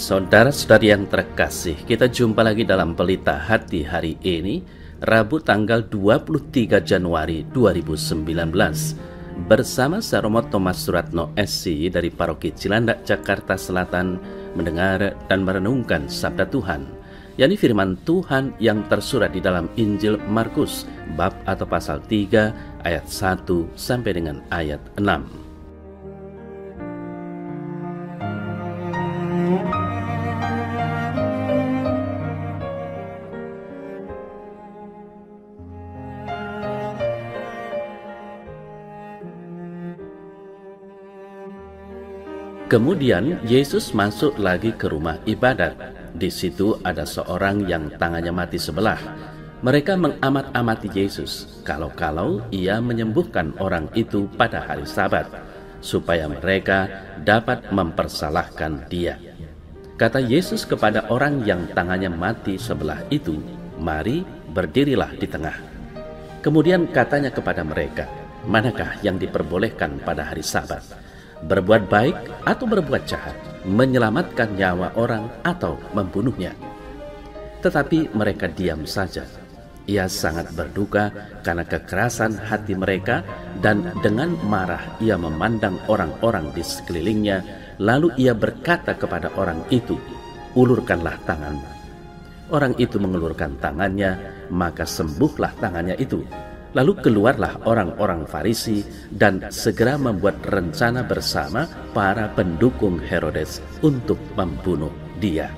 Saudara-saudari yang terkasih, kita jumpa lagi dalam Pelita Hati hari ini, Rabu tanggal 23 Januari 2019. Bersama saya Romo Thomas Suratno SC dari Paroki Cilandak, Jakarta Selatan, mendengar dan merenungkan Sabda Tuhan, yakni firman Tuhan yang tersurat di dalam Injil Markus, bab atau pasal 3, ayat 1 sampai dengan ayat 6. Kemudian Yesus masuk lagi ke rumah ibadat. Di situ ada seorang yang tangannya mati sebelah. Mereka mengamat-amati Yesus, kalau-kalau ia menyembuhkan orang itu pada hari Sabat, supaya mereka dapat mempersalahkan dia. Kata Yesus kepada orang yang tangannya mati sebelah itu, "Mari, berdirilah di tengah." Kemudian katanya kepada mereka, "Manakah yang diperbolehkan pada hari Sabat? Berbuat baik atau berbuat jahat, menyelamatkan nyawa orang atau membunuhnya?" Tetapi mereka diam saja. Ia sangat berduka karena kekerasan hati mereka, dan dengan marah ia memandang orang-orang di sekelilingnya. Lalu ia berkata kepada orang itu, "Ulurkanlah tanganmu." Orang itu mengulurkan tangannya, maka sembuhlah tangannya itu. Lalu keluarlah orang-orang Farisi dan segera membuat rencana bersama para pendukung Herodes untuk membunuh dia.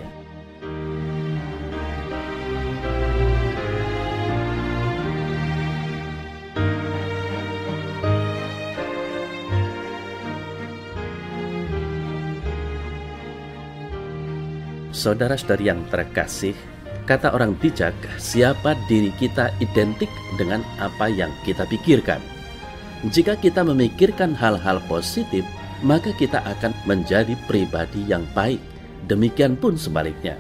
Saudara-saudari yang terkasih, kata orang bijak, siapa diri kita identik dengan apa yang kita pikirkan. Jika kita memikirkan hal-hal positif, maka kita akan menjadi pribadi yang baik. Demikian pun sebaliknya.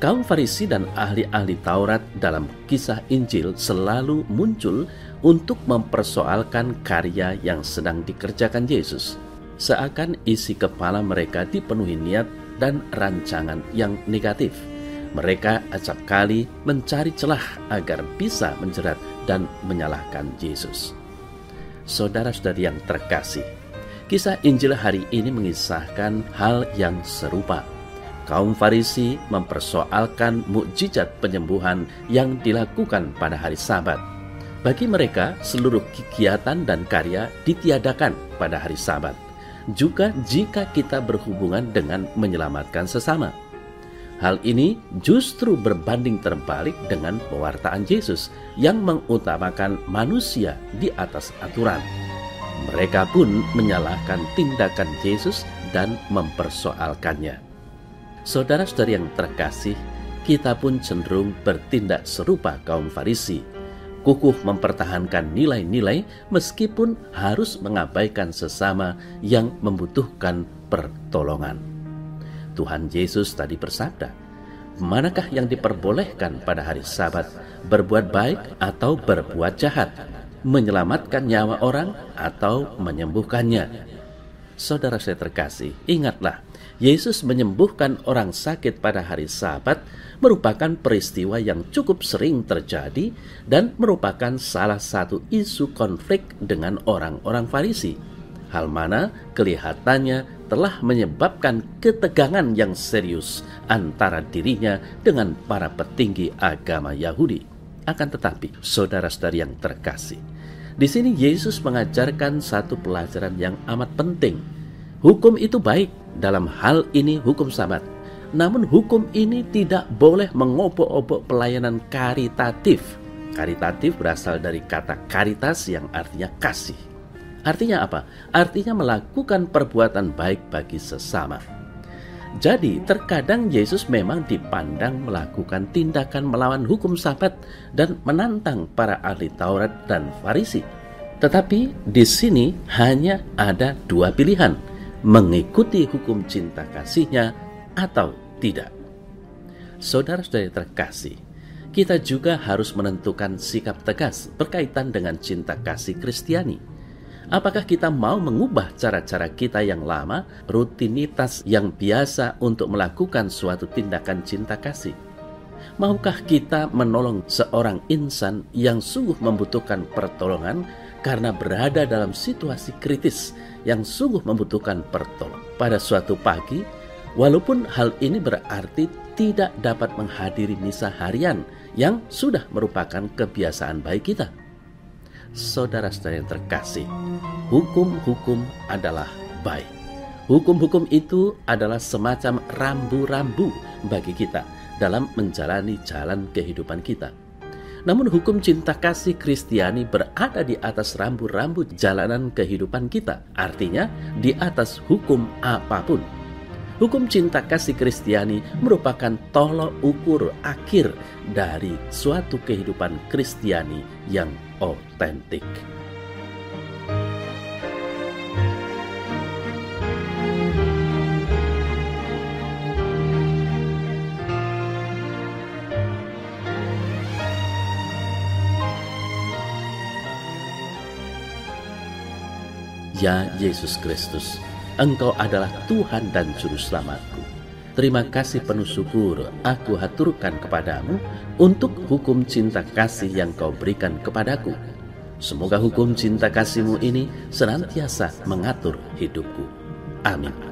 Kaum Farisi dan ahli-ahli Taurat dalam kisah Injil selalu muncul untuk mempersoalkan karya yang sedang dikerjakan Yesus. Seakan isi kepala mereka dipenuhi niat dan rancangan yang negatif. Mereka acap kali mencari celah agar bisa menjerat dan menyalahkan Yesus. Saudara-saudari yang terkasih, kisah Injil hari ini mengisahkan hal yang serupa. Kaum Farisi mempersoalkan mukjizat penyembuhan yang dilakukan pada hari Sabat. Bagi mereka, seluruh kegiatan dan karya ditiadakan pada hari Sabat, juga jika kita berhubungan dengan menyelamatkan sesama. Hal ini justru berbanding terbalik dengan pewartaan Yesus yang mengutamakan manusia di atas aturan. Mereka pun menyalahkan tindakan Yesus dan mempersoalkannya. Saudara-saudari yang terkasih, kita pun cenderung bertindak serupa kaum Farisi, kukuh mempertahankan nilai-nilai meskipun harus mengabaikan sesama yang membutuhkan pertolongan. Tuhan Yesus tadi bersabda, "Manakah yang diperbolehkan pada hari Sabat, berbuat baik atau berbuat jahat, menyelamatkan nyawa orang atau menyembuhkannya?" Saudara saya terkasih, ingatlah, Yesus menyembuhkan orang sakit pada hari Sabat merupakan peristiwa yang cukup sering terjadi dan merupakan salah satu isu konflik dengan orang-orang Farisi. Hal mana kelihatannya telah menyebabkan ketegangan yang serius antara dirinya dengan para petinggi agama Yahudi. Akan tetapi, saudara-saudari yang terkasih, di sini Yesus mengajarkan satu pelajaran yang amat penting. Hukum itu baik, dalam hal ini hukum Sabat. Namun hukum ini tidak boleh mengobok-obok pelayanan karitatif. Karitatif berasal dari kata caritas yang artinya kasih. Artinya apa? Artinya melakukan perbuatan baik bagi sesama. Jadi terkadang Yesus memang dipandang melakukan tindakan melawan hukum Sabat dan menantang para ahli Taurat dan Farisi. Tetapi di sini hanya ada dua pilihan, mengikuti hukum cinta kasihnya atau tidak. Saudara-saudari terkasih, kita juga harus menentukan sikap tegas berkaitan dengan cinta kasih Kristiani. Apakah kita mau mengubah cara-cara kita yang lama, rutinitas yang biasa untuk melakukan suatu tindakan cinta kasih? Maukah kita menolong seorang insan yang sungguh membutuhkan pertolongan karena berada dalam situasi kritis yang sungguh membutuhkan pertolongan? Pada suatu pagi, walaupun hal ini berarti tidak dapat menghadiri misa harian yang sudah merupakan kebiasaan baik kita. Saudara-saudara yang terkasih, hukum-hukum adalah baik. Hukum-hukum itu adalah semacam rambu-rambu bagi kita dalam menjalani jalan kehidupan kita. Namun hukum cinta kasih Kristiani berada di atas rambu-rambu jalanan kehidupan kita. Artinya di atas hukum apapun. Hukum cinta kasih Kristiani merupakan tolok ukur akhir dari suatu kehidupan Kristiani yang otentik. Ya Yesus Kristus, Engkau adalah Tuhan dan Juru Selamatku. Terima kasih penuh syukur aku haturkan kepadamu untuk hukum cinta kasih yang Kau berikan kepadaku. Semoga hukum cinta kasih-Mu ini senantiasa mengatur hidupku. Amin.